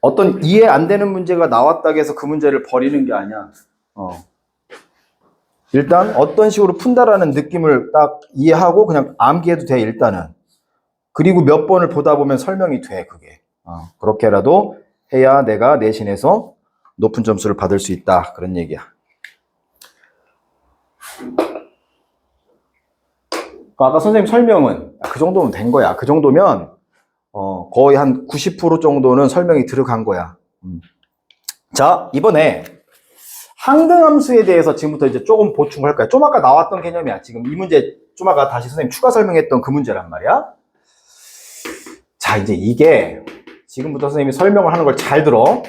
어떤 이해 안 되는 문제가 나왔다고 해서 그 문제를 버리는 게 아니야. 일단 어떤 식으로 푼다라는 느낌을 딱 이해하고 그냥 암기해도 돼, 일단은. 그리고 몇 번을 보다 보면 설명이 돼, 그게. 그렇게라도 해야 내가 내신에서 높은 점수를 받을 수 있다. 그런 얘기야. 아까 선생님 설명은 그 정도면 된 거야. 그 정도면 거의 한 90% 정도는 설명이 들어간 거야. 자, 이번에 항등함수에 대해서 지금부터 이제 조금 보충을 할 거야. 좀 아까 나왔던 개념이야. 지금 이 문제 좀 아까 다시 선생님 추가 설명했던 그 문제란 말이야. 자, 이제 이게 지금부터 선생님이 설명을 하는 걸 잘 들어.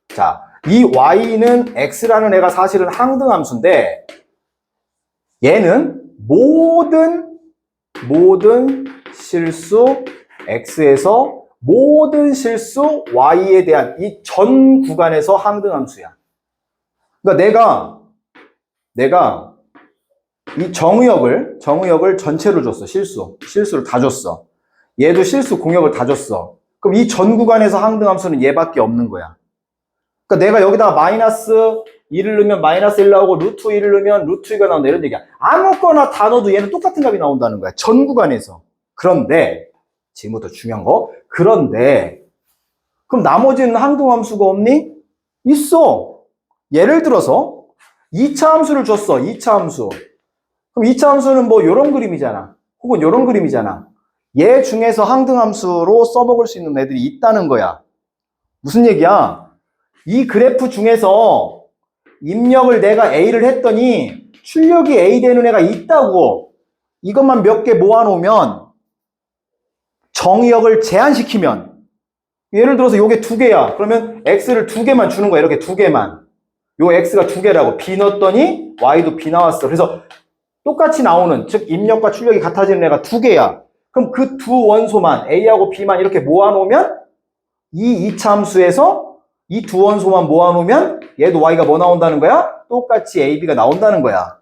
자, 이 y는 x라는 애가 사실은 항등함수인데 얘는 모든 실수 x에서 모든 실수 y에 대한 이 전 구간에서 항등함수야. 그러니까 내가 이 정의역을 전체로 줬어. 실수를 다 줬어. 얘도 실수 공역을 다 줬어. 그럼 이 전 구간에서 항등함수는 얘밖에 없는 거야. 그러니까 내가 여기다가 마이너스 2를 넣으면 마이너스 1 나오고 루트 2를 넣으면 루트 2가 나온다 이런 얘기야. 아무거나 다 넣어도 얘는 똑같은 값이 나온다는 거야. 전 구간에서. 그런데 지금부터 중요한 거. 그런데 그럼 나머지는 항등함수가 없니? 있어. 예를 들어서 2차 함수를 줬어. 2차 함수. 그럼 2차 함수는 뭐 요런 그림이잖아. 혹은 요런 그림이잖아. 얘 중에서 항등함수로 써먹을 수 있는 애들이 있다는 거야. 무슨 얘기야? 이 그래프 중에서 입력을 내가 A를 했더니 출력이 A 되는 애가 있다고. 이것만 몇 개 모아놓으면 정의역을 제한시키면 예를 들어서 요게 2개야. 그러면 X를 2개만 주는 거야. 이렇게 2개만. 요 X가 2개라고. B 넣었더니 Y도 B 나왔어. 그래서 똑같이 나오는, 즉 입력과 출력이 같아지는 애가 2개야. 그럼 그 두 원소만 A하고 B만 이렇게 모아놓으면 이 2차 함수에서 이 두 원소만 모아놓으면 얘도 Y가 뭐 나온다는 거야? 똑같이 A, B가 나온다는 거야.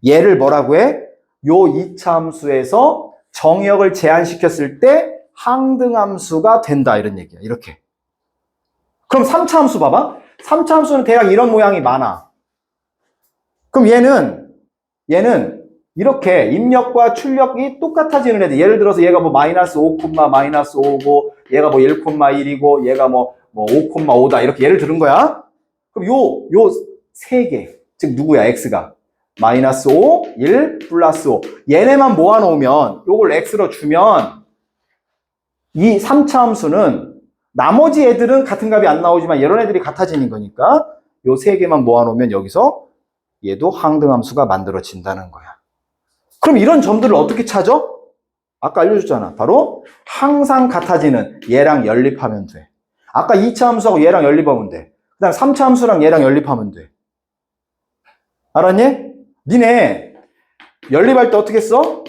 얘를 뭐라고 해? 요 2차 함수에서 정의역을 제한시켰을 때 항등함수가 된다 이런 얘기야. 이렇게. 그럼 3차 함수 봐봐. 3차 함수는 대략 이런 모양이 많아. 그럼 얘는 이렇게 입력과 출력이 똑같아지는 애들. 예를 들어서 얘가 뭐 마이너스 5, 마이너스 5고 얘가 뭐 1,1이고 얘가 뭐 5,5다 이렇게 예를 들은 거야. 그럼 요 세 개. 즉 누구야? x가. 마이너스 5, 1, 플러스 5. 얘네만 모아놓으면 요걸 x로 주면 이 3차 함수는 나머지 애들은 같은 값이 안 나오지만 이런 애들이 같아지는 거니까 요 세 개만 모아놓으면 여기서 얘도 항등함수가 만들어진다는 거야. 그럼 이런 점들을 어떻게 찾아? 아까 알려줬잖아. 바로 항상 같아지는 얘랑 연립하면 돼. 아까 2차 함수하고 얘랑 연립하면 돼. 그 다음 3차 함수랑 얘랑 연립하면 돼. 알았니? 니네 연립할 때 어떻게 써?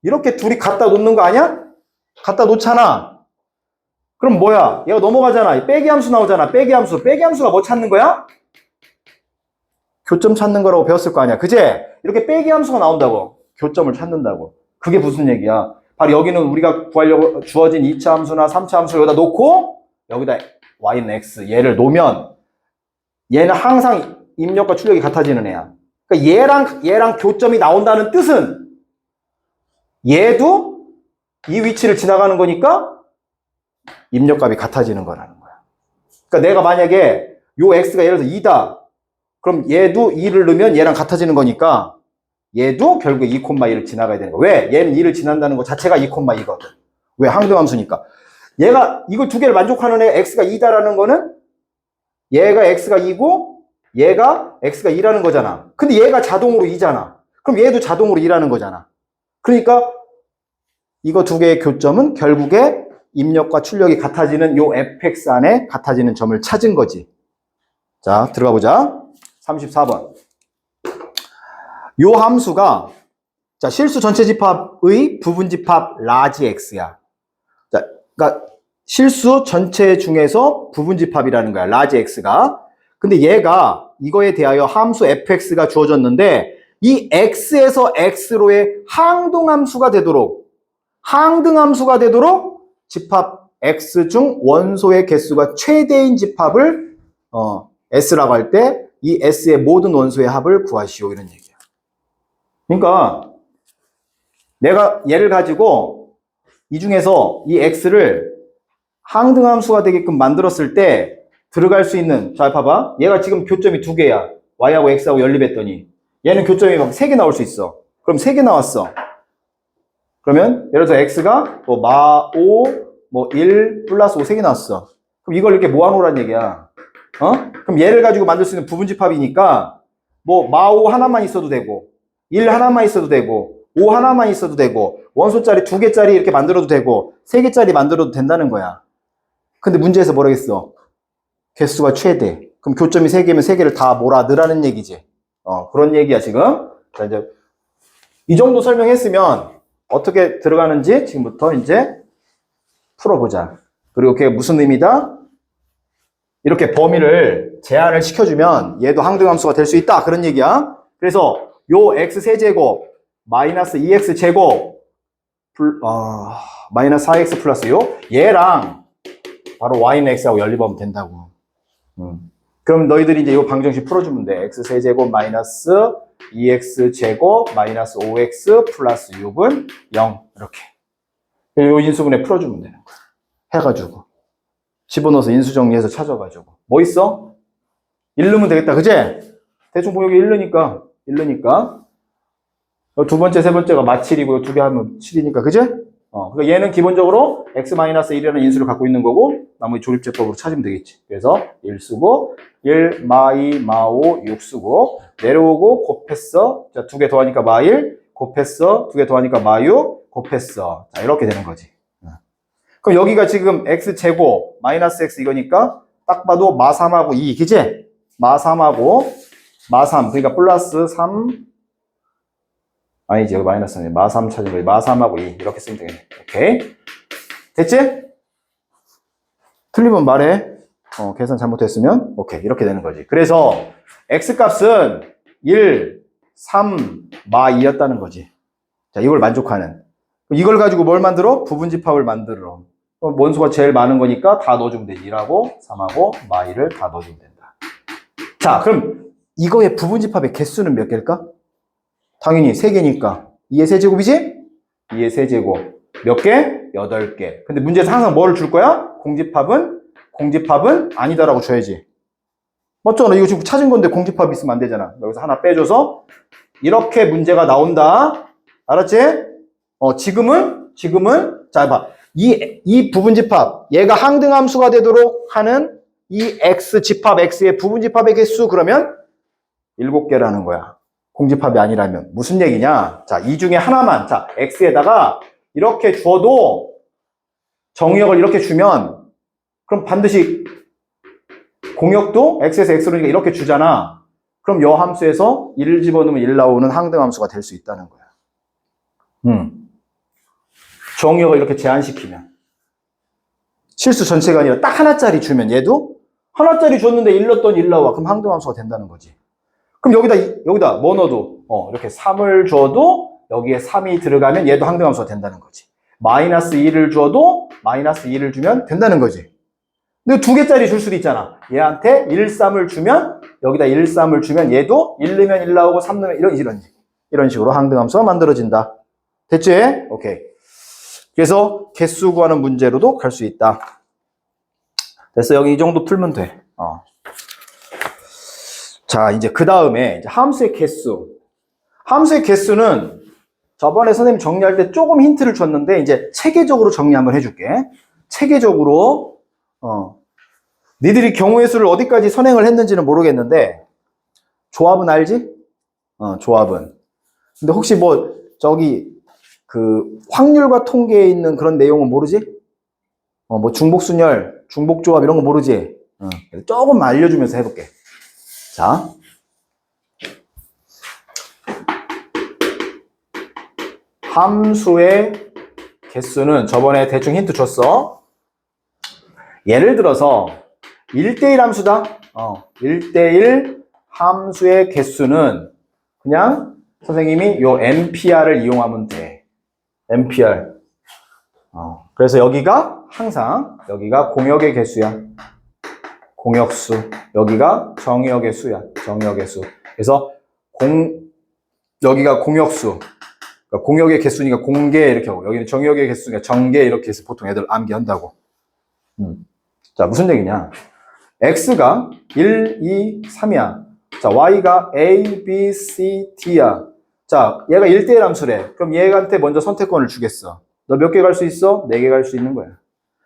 이렇게 둘이 갖다 놓는 거 아니야? 갖다 놓잖아. 그럼 뭐야? 얘가 넘어가잖아. 빼기 함수 나오잖아. 빼기 함수가 뭐 찾는 거야? 교점 찾는 거라고 배웠을 거 아니야. 그제? 이렇게 빼기 함수가 나온다고. 교점을 찾는다고. 그게 무슨 얘기야? 바로 여기는 우리가 구하려고 주어진 2차 함수나 3차 함수를 여기다 놓고 여기다 y는 x 얘를 놓으면 얘는 항상 입력과 출력이 같아지는 애야. 그러니까 얘랑 교점이 나온다는 뜻은 얘도 이 위치를 지나가는 거니까 입력값이 같아지는 거라는 거야. 그러니까 내가 만약에 요 x가 예를 들어서 2다. 그럼 얘도 2를 넣으면 얘랑 같아지는 거니까 얘도 결국 2,2를 지나가야 되는 거야. 왜? 얘는 2를 지난다는 거 자체가 2,2거든. 왜? 항등함수니까. 얘가 이걸 두 개를 만족하는 애 x가 2다라는 거는 얘가 x가 2고 얘가 x가 2라는 거잖아. 근데 얘가 자동으로 2잖아. 그럼 얘도 자동으로 2라는 거잖아. 그러니까 이거 두 개의 교점은 결국에 입력과 출력이 같아지는 요 fx 안에 같아지는 점을 찾은 거지. 자, 들어가 보자. 34번. 요 함수가 자, 실수 전체 집합의 부분 집합 라지 x야. 자, 그러니까 실수 전체 중에서 부분 집합이라는 거야. 라지 x가. 근데 얘가 이거에 대하여 함수 fx가 주어졌는데 이 x에서 x로의 항등함수가 되도록 집합 X 중 원소의 개수가 최대인 집합을 S라고 할 때 이 S의 모든 원소의 합을 구하시오 이런 얘기야. 그러니까 내가 얘를 가지고 이 중에서 이 X를 항등함수가 되게끔 만들었을 때 들어갈 수 있는, 자 봐봐, 얘가 지금 교점이 두 개야. Y하고 X하고 연립했더니 얘는 교점이 막 3개 나올 수 있어. 그럼 3개 나왔어. 그러면 예를 들어서 X가 뭐 마 5, 뭐 1 플러스 5 3개 나왔어. 그럼 이걸 이렇게 모아놓으란 얘기야. 그럼 얘를 가지고 만들 수 있는 부분집합이니까 뭐 마 5 하나만 있어도 되고 1 하나만 있어도 되고 5 하나만 있어도 되고 원소짜리 2개짜리 이렇게 만들어도 되고 3개짜리 만들어도 된다는 거야. 근데 문제에서 뭐라겠어? 개수가 최대. 그럼 교점이 3개면 3개를 다 몰아 넣으라는 얘기지. 그런 얘기야 지금. 자, 이제 이 정도 설명했으면 어떻게 들어가는지 지금부터 이제 풀어보자. 그리고 그게 무슨 의미다? 이렇게 범위를 제한을 시켜주면 얘도 항등함수가 될 수 있다. 그런 얘기야. 그래서 요 x 세제곱 마이너스 2x 제곱 마이너스 4x 플러스 요 얘랑 바로 y는 x하고 연립하면 된다고. 그럼 너희들이 이제 요 방정식 풀어주면 돼. x 세제곱 마이너스 2x 제곱 마이너스 5x 플러스 6은 0 이렇게. 요 인수분해 풀어주면 되는 거야. 해가지고 집어넣어서 인수정리해서 찾아가지고 뭐 있어? 1 넣으면 되겠다. 그제? 대충 보면 여기 1 넣으니까 두 번째, 세 번째가 마7이고 두 개 하면 7이니까 그제? 그러니까 얘는 기본적으로 x-1이라는 인수를 갖고 있는 거고 나머지 조립제법으로 찾으면 되겠지. 그래서 1 쓰고 1, 마2, 마5, 6 쓰고 내려오고 곱했어. 자, 두 개 더하니까 마1 곱했어. 두 개 더하니까 마6 곱했어. 자, 이렇게 되는 거지. 그럼 여기가 지금 x제곱 마이너스 x 이거니까 딱 봐도 마3하고 2 그치? 마3하고 마3 그러니까 플러스 3 아니지 여기 마이너스 3 마3 찾은 거지. 마3하고 2 이렇게 쓰면 되겠네. 오케이 됐지? 틀리면 말해. 계산 잘못했으면 오케이 이렇게 되는 거지. 그래서 x값은 1, 3, 마2였다는 거지. 자 이걸 만족하는 이걸 가지고 뭘 만들어? 부분집합을 만들어. 원소가 제일 많은 거니까 다 넣어주면 되지. 1하고 3하고 마2를 다 넣어주면 된다. 자 그럼 이거의 부분집합의 개수는 몇 개일까? 당연히 3개니까 2의 세제곱이지? 2의 세제곱 몇 개? 8개. 근데 문제에서 항상 뭐를 줄 거야? 공집합은 아니다라고 줘야지. 맞잖아. 이거 지금 찾은 건데 공집합 있으면 안 되잖아. 여기서 하나 빼줘서 이렇게 문제가 나온다. 알았지? 지금은 자 봐. 이 부분집합 얘가 항등함수가 되도록 하는 이 x 집합 x의 부분집합의 개수 그러면 7개라는 거야. 공집합이 아니라면 무슨 얘기냐? 자, 이 중에 하나만 자, x에다가 이렇게 줘도 정의역을 이렇게 주면 그럼 반드시 공역도 x에서 x로니까 이렇게 주잖아. 그럼 여 함수에서 1을 집어넣으면 1 나오는 항등함수가 될 수 있다는 거야. 정의역을 이렇게 제한시키면 실수 전체가 아니라 딱 하나짜리 주면 얘도 하나짜리 줬는데 1 넣었더니 1 나와. 그럼 항등함수가 된다는 거지. 그럼 여기다 뭐 넣어도 이렇게 3을 줘도 여기에 3이 들어가면 얘도 항등함수가 된다는 거지. 마이너스 2를 줘도 마이너스 2를 주면 된다는 거지. 근데 2개짜리 줄 수도 있잖아. 얘한테 1, 3을 주면 여기다 1, 3을 주면 얘도 1 넣으면 1 나오고 3 넣으면 이런 식으로 항등함수가 만들어진다. 됐지? 오케이. 그래서 개수 구하는 문제로도 갈 수 있다. 됐어. 여기 이 정도 풀면 돼. 자, 이제 그 다음에 함수의 개수. 함수의 개수는 저번에 선생님 정리할 때 조금 힌트를 줬는데 이제 체계적으로 정리 한번 해줄게. 체계적으로 니들이 경우의 수를 어디까지 선행을 했는지는 모르겠는데 조합은 알지? 조합은. 근데 혹시 뭐 저기 그 확률과 통계에 있는 그런 내용은 모르지? 뭐 중복순열, 중복조합 이런 거 모르지? 조금 알려주면서 해볼게. 자, 함수의 개수는 저번에 대충 힌트 줬어. 예를 들어서 1대1 함수다. 1대1 함수의 개수는 그냥 선생님이 요 NPR을 이용하면 돼. NPR. 그래서 여기가 항상 여기가 공역의 개수야. 공역수. 여기가 정역의 수야. 정역의 수. 그래서 여기가 공역수. 그러니까 공역의 개수니까 공개 이렇게 하고 여기는 정역의 개수니까 정개 이렇게 해서 보통 애들 암기한다고. 자, 무슨 얘기냐? x가 1, 2, 3이야. 자, y가 a, b, c, d야. 자, 얘가 1대1 함수래. 그럼 얘한테 먼저 선택권을 주겠어. 너 몇 개 갈 수 있어? 4개 갈 수 있는 거야.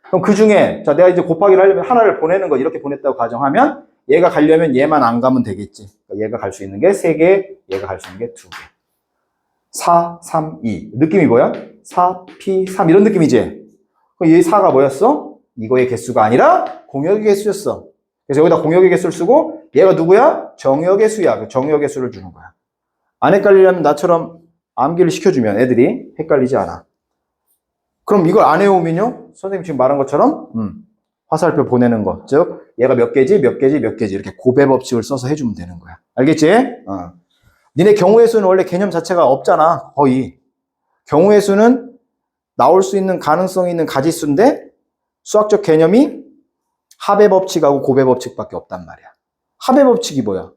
그럼 그 중에, 자, 내가 이제 곱하기를 하려면 하나를 보내는 거 이렇게 보냈다고 가정하면 얘가 가려면 얘만 안 가면 되겠지. 그러니까 얘가 갈 수 있는 게 3개, 얘가 갈 수 있는 게 2개. 4, 3, 2. 느낌이 뭐야? 4, P, 3 이런 느낌이지? 그럼 이 4가 뭐였어? 이거의 개수가 아니라 공역의 개수였어. 그래서 여기다 공역의 개수를 쓰고 얘가 누구야? 정역의 수야. 그 정역의 수를 주는 거야. 안 헷갈리려면 나처럼 암기를 시켜주면 애들이 헷갈리지 않아. 그럼 이걸 안 해오면요? 선생님 지금 말한 것처럼 화살표 보내는 거. 즉 얘가 몇 개지 몇 개지 몇 개지 이렇게 고배 법칙을 써서 해주면 되는 거야. 알겠지? 니네 경우의 수는 원래 개념 자체가 없잖아. 거의. 경우의 수는 나올 수 있는 가능성이 있는 가지수인데 수학적 개념이 합의 법칙하고 고배 법칙밖에 없단 말이야. 합의 법칙이 뭐야?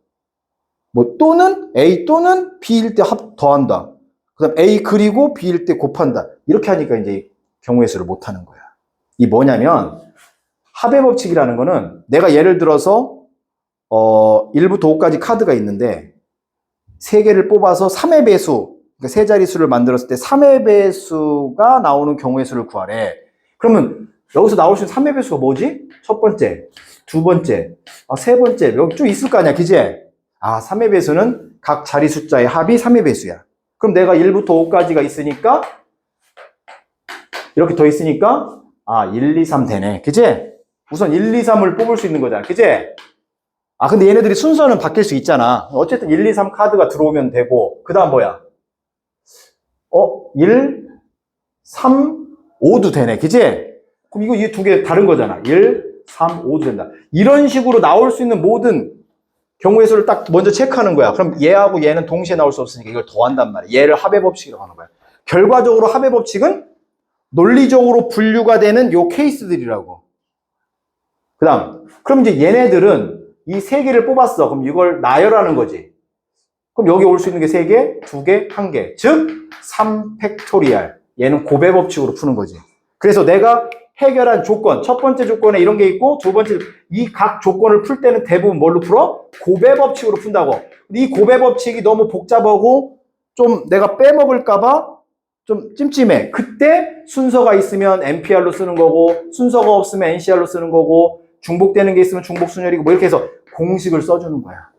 뭐 또는 A 또는 B일 때 더한다. 그다음 A 그리고 B일 때 곱한다. 이렇게 하니까 이제 경우의 수를 못 하는 거야. 이 뭐냐면 합의 법칙이라는 거는 내가 예를 들어서 1부터 5까지 카드가 있는데 3개를 뽑아서 3의 배수, 그러니까 세 자릿수를 만들었을 때 3의 배수가 나오는 경우의 수를 구하래. 그러면 여기서 나올 수 있는 3의 배수가 뭐지? 첫 번째, 두 번째, 세 번째, 여기 쭉 있을 거 아니야, 그지? 3의 배수는 각 자리 숫자의 합이 3의 배수야. 그럼 내가 1부터 5까지가 있으니까, 이렇게 더 있으니까, 1, 2, 3 되네. 그지? 우선 1, 2, 3을 뽑을 수 있는 거잖아. 그지? 근데 얘네들이 순서는 바뀔 수 있잖아. 어쨌든 1, 2, 3 카드가 들어오면 되고, 그 다음 뭐야? 1, 3, 5도 되네. 그지? 그럼 이거 이 두 개 다른 거잖아. 1, 3, 5도 된다. 이런 식으로 나올 수 있는 모든 경우의 수를 딱 먼저 체크하는 거야. 그럼 얘하고 얘는 동시에 나올 수 없으니까 이걸 더한단 말이야. 얘를 합의 법칙이라고 하는 거야. 결과적으로 합의 법칙은 논리적으로 분류가 되는 요 케이스들이라고. 그 다음, 그럼 이제 얘네들은 이 세 개를 뽑았어. 그럼 이걸 나열하는 거지. 그럼 여기 올 수 있는 게 3개, 2개, 1개. 즉, 3팩토리얼. 얘는 고배 법칙으로 푸는 거지. 그래서 내가 해결한 조건, 첫 번째 조건에 이런 게 있고, 두 번째, 이 각 조건을 풀 때는 대부분 뭘로 풀어? 고배 법칙으로 푼다고. 이 고배 법칙이 너무 복잡하고, 좀 내가 빼먹을까봐 좀 찜찜해. 그때 순서가 있으면 NPR로 쓰는 거고, 순서가 없으면 NCR로 쓰는 거고, 중복되는 게 있으면 중복순열이고, 뭐 이렇게 해서 공식을 써주는 거야.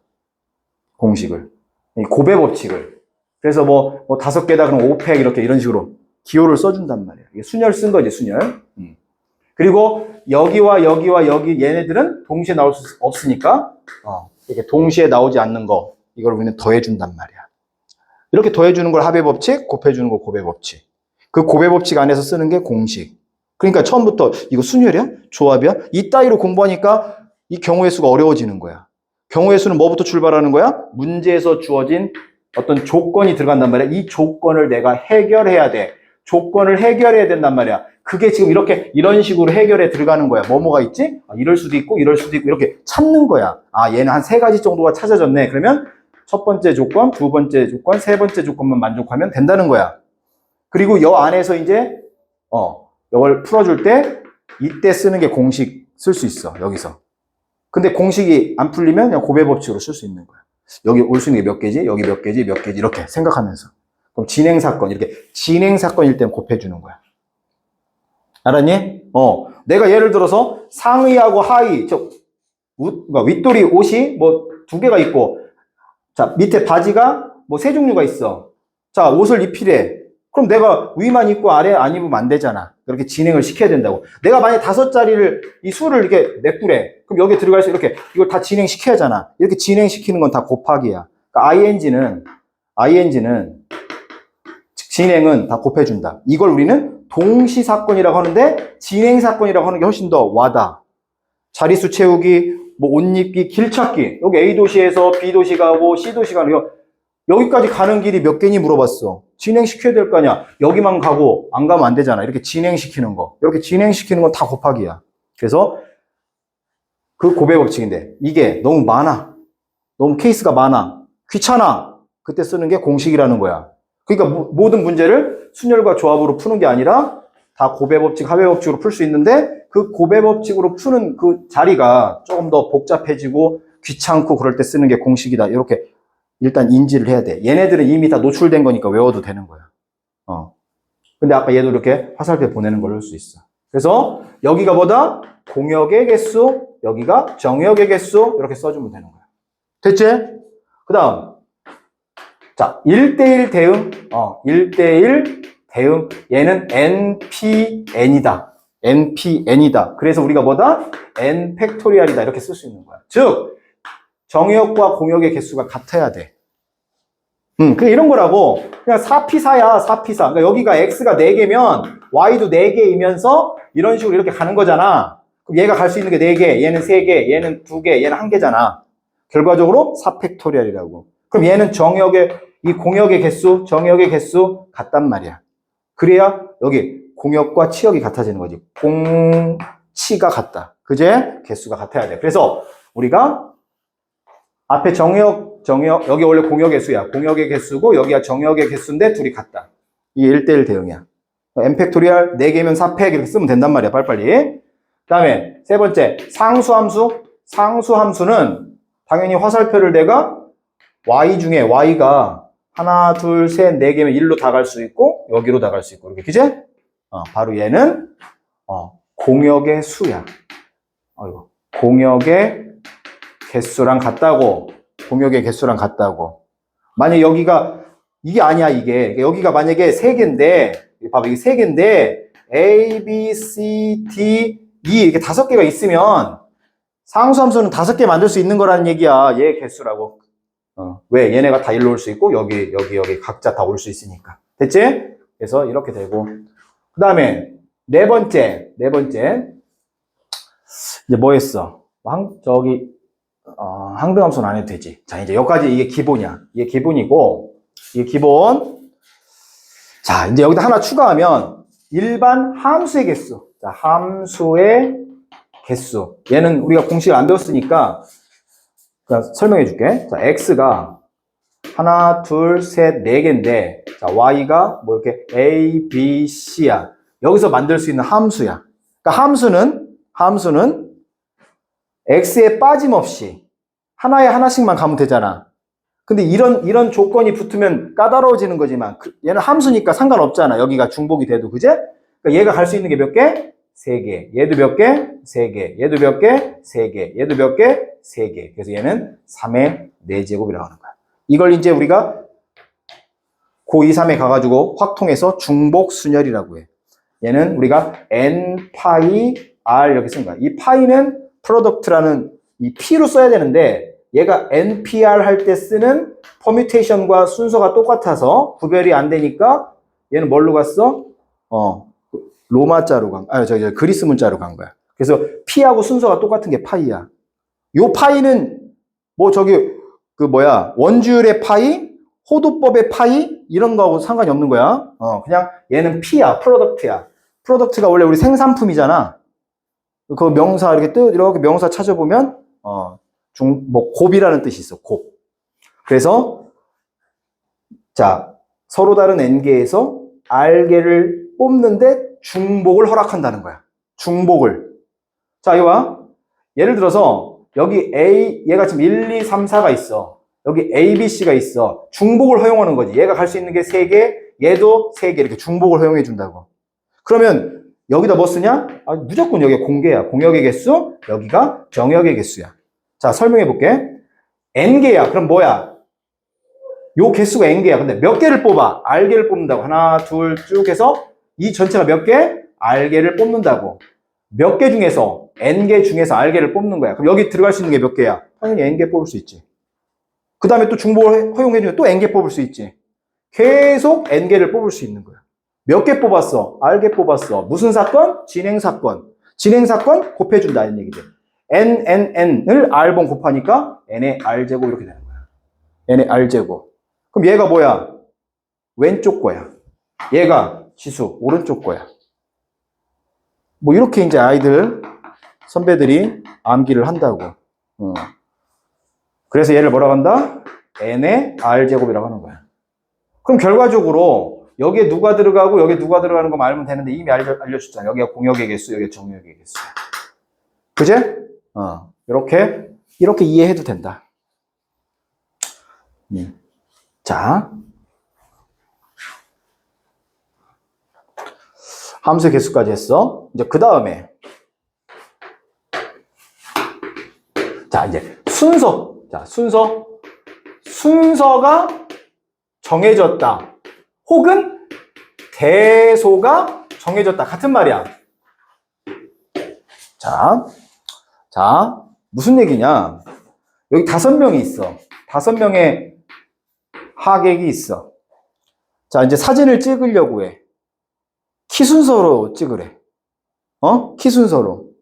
공식을. 이 고배 법칙을. 그래서 뭐 5개다 그럼 5팩 이렇게 이런 식으로 기호를 써준단 말이야. 이게 순열 쓴 거지, 순열. 그리고 여기와 여기와 여기 얘네들은 동시에 나올 수 없으니까 이렇게 동시에 나오지 않는 거 이걸 우리는 더해준단 말이야. 이렇게 더해주는 걸 합의 법칙, 곱해주는 걸 고배 법칙. 그 고배 법칙 안에서 쓰는 게 공식. 그러니까 처음부터 이거 순열이야? 조합이야? 이 따위로 공부하니까 이 경우의 수가 어려워지는 거야. 경우의 수는 뭐부터 출발하는 거야? 문제에서 주어진 어떤 조건이 들어간단 말이야. 이 조건을 내가 해결해야 돼. 조건을 해결해야 된단 말이야. 그게 지금 이런 식으로 해결에 들어가는 거야. 뭐가 있지? 이럴 수도 있고, 이럴 수도 있고, 이렇게 찾는 거야. 얘는 한 3가지 정도가 찾아졌네. 그러면 첫 번째 조건, 두 번째 조건, 세 번째 조건만 만족하면 된다는 거야. 그리고 여 안에서 이제, 이걸 풀어줄 때, 이때 쓰는 게 공식 쓸 수 있어. 여기서. 근데 공식이 안 풀리면 그냥 고배 법칙으로 쓸 수 있는 거야. 여기 올 수 있는 게 몇 개지? 여기 몇 개지? 몇 개지? 이렇게 생각하면서. 그럼 진행사건, 이렇게 진행사건일 때는 곱해주는 거야. 알았니? 내가 예를 들어서 상의하고 하의, 그러니까 윗돌이 옷이 뭐 2개가 있고, 자, 밑에 바지가 뭐 3종류가 있어. 자, 옷을 입히래. 그럼 내가 위만 입고 아래 안 입으면 안 되잖아. 그렇게 진행을 시켜야 된다고. 내가 만약 5자리를, 이 수를 이렇게 냈구래. 그럼 여기에 들어가서 이렇게, 이걸 다 진행시켜야 하잖아. 이렇게 진행시키는 건 다 곱하기야. 그러니까 ING는, 진행은 다 곱해준다. 이걸 우리는 동시사건이라고 하는데, 진행사건이라고 하는 게 훨씬 더 와닿아. 자릿수 채우기, 뭐 옷 입기, 길 찾기. 여기 A도시에서 B도시 가고 C도시 가는 거. 여기까지 가는 길이 몇 개니 물어봤어. 진행시켜야 될 거 아니야. 여기만 가고 안 가면 안 되잖아. 이렇게 진행시키는 거. 이렇게 진행시키는 건 다 곱하기야. 그래서 그 곱의 법칙인데 이게 너무 많아. 너무 케이스가 많아. 귀찮아. 그때 쓰는 게 공식이라는 거야. 그러니까 모든 문제를 순열과 조합으로 푸는 게 아니라 다 곱의 법칙, 합의 법칙으로 풀 수 있는데 그 곱의 법칙으로 푸는 그 자리가 조금 더 복잡해지고 귀찮고 그럴 때 쓰는 게 공식이다. 이렇게 일단 인지를 해야 돼. 얘네들은 이미 다 노출된 거니까 외워도 되는 거야. 근데 아까 얘도 이렇게 화살표 보내는 걸 할 수 있어. 그래서 여기가 뭐다? 공역의 개수, 여기가 정역의 개수 이렇게 써주면 되는 거야. 됐지? 그 다음 자, 1대1 대응 1대1 대응 얘는 NPN이다. NPN이다. 그래서 우리가 뭐다? N 팩토리얼이다. 이렇게 쓸 수 있는 거야. 즉 정역과 공역의 개수가 같아야 돼. 그냥 이런 거라고. 그냥 4P4야, 4P4. 그러니까 여기가 X가 4개면 Y도 4개이면서 이런 식으로 이렇게 가는 거잖아. 그럼 얘가 갈 수 있는 게 4개, 얘는 3개, 얘는 2개, 얘는 1개잖아. 결과적으로 4팩토리얼이라고. 그럼 얘는 이 공역의 개수, 정역의 개수 같단 말이야. 그래야 여기 공역과 치역이 같아지는 거지. 공치가 같다. 그제? 개수가 같아야 돼. 그래서 우리가 앞에 정역, 여기 원래 공역의 수야. 공역의 개수고 여기가 정역의 개수인데 둘이 같다. 이게 1대1 대응이야. n팩토리얼 4개면 4팩 이렇게 쓰면 된단 말이야. 빨리빨리. 그 다음에 세 번째, 상수함수. 상수함수는 당연히 화살표를 내가 y 중에 y가 하나, 둘, 셋, 4개면 1로 다 갈 수 있고 여기로 다 갈 수 있고 이렇게. 그지? 바로 얘는 공역의 수야. 공역의 개수랑 같다고. 공역의 개수랑 같다고. 만약 여기가 이게 아니야, 이게. 여기가 만약에 3개인데 봐봐, 이게 3개인데 A, B, C, D, E 이렇게 5개가 있으면 상수함수는 5개 만들 수 있는 거라는 얘기야. 얘 개수라고. 왜? 얘네가 다 일로 올 수 있고 여기 각자 다 올 수 있으니까. 됐지? 그래서 이렇게 되고. 그 다음에 네 번째 이제 뭐 했어? 항등함수는 안 해도 되지. 자, 이제 여기까지 이게 기본이야. 이게 기본이고, 이게 기본. 자, 이제 여기다 하나 추가하면 일반 함수의 개수. 자, 함수의 개수. 얘는 우리가 공식을 안 배웠으니까 그냥 설명해 줄게. 자, x가 하나, 둘, 셋, 4개인데, 자, y가 뭐 이렇게 a, b, c야. 여기서 만들 수 있는 함수야. 그러니까 함수는 x에 빠짐없이 하나에 하나씩만 가면 되잖아. 근데 이런 조건이 붙으면 까다로워지는 거지만 얘는 함수니까 상관없잖아. 여기가 중복이 돼도. 그제? 그러니까 얘가 갈 수 있는 게 몇 개? 3개. 얘도 몇 개? 3개. 얘도 몇 개? 3개. 얘도 몇 개? 3개. 그래서 얘는 3의 4제곱이라고 하는 거야. 이걸 이제 우리가 고2, 3에 가가지고 확통해서 중복순열이라고 해. 얘는 우리가 n-파이 r 이렇게 쓴 거야. 이 파이는 프로덕트라는 이 p로 써야 되는데 얘가 npr 할 때 쓰는 퍼뮤테이션과 순서가 똑같아서 구별이 안 되니까 얘는 뭘로 갔어? 로마자로 그리스 문자로 간 거야. 그래서 p하고 순서가 똑같은 게 파이야. 요 파이는 원주율의 파이, 호도법의 파이 이런 거하고 상관이 없는 거야. 그냥 얘는 p야, 프로덕트야. 프로덕트가 원래 우리 생산품이잖아. 그 명사 이렇게 명사 찾아보면 곱이라는 뜻이 있어. 곱. 그래서 자, 서로 다른 n개에서 r개를 뽑는데 중복을 허락한다는 거야. 중복을. 자, 이거 봐. 예를 들어서 여기 얘가 지금 1, 2, 3, 4가 있어. 여기 A, B, C가 있어. 중복을 허용하는 거지. 얘가 갈 수 있는 게 3개, 얘도 3개 이렇게 중복을 허용해 준다고. 그러면 여기다 뭐 쓰냐? 무조건 여기가 공개야. 공역의 개수, 여기가 정역의 개수야. 자, 설명해 볼게. n개야. 그럼 뭐야? 요 개수가 n개야. 근데 몇 개를 뽑아? r개를 뽑는다고. 하나, 둘, 쭉 해서 이 전체가 몇 개? r개를 뽑는다고. 몇 개 중에서, n개 중에서 r개를 뽑는 거야. 그럼 여기 들어갈 수 있는 게 몇 개야? 당연히 n개 뽑을 수 있지. 그 다음에 또 중복을 허용해주면 또 n개 뽑을 수 있지. 계속 n개를 뽑을 수 있는 거야. 몇 개 뽑았어? r개 뽑았어. 무슨 사건? 진행사건. 진행사건 곱해준다. 이런 얘기죠. n을 r번 곱하니까 n의 r제곱 이렇게 되는 거야. n의 r제곱. 그럼 얘가 뭐야? 왼쪽 거야. 얘가 지수 오른쪽 거야. 뭐 이렇게 이제 아이들 선배들이 암기를 한다고. 그래서 얘를 뭐라고 한다? n의 r제곱이라고 하는 거야. 그럼 결과적으로 여기에 누가 들어가고 여기에 누가 들어가는 거 알면 되는데 이미 알려줬잖아. 여기가 공역의 개수, 여기가 정역의 개수. 그제? 이렇게 이해해도 된다. 자, 함수의 개수까지 했어. 이제 그 다음에 자, 이제 순서. 자, 순서가 정해졌다. 혹은 대소가 정해졌다. 같은 말이야. 자, 무슨 얘기냐? 여기 5명이 있어. 5명의 하객이 있어. 자, 이제 사진을 찍으려고 해. 키 순서로 찍으래. 키 순서로.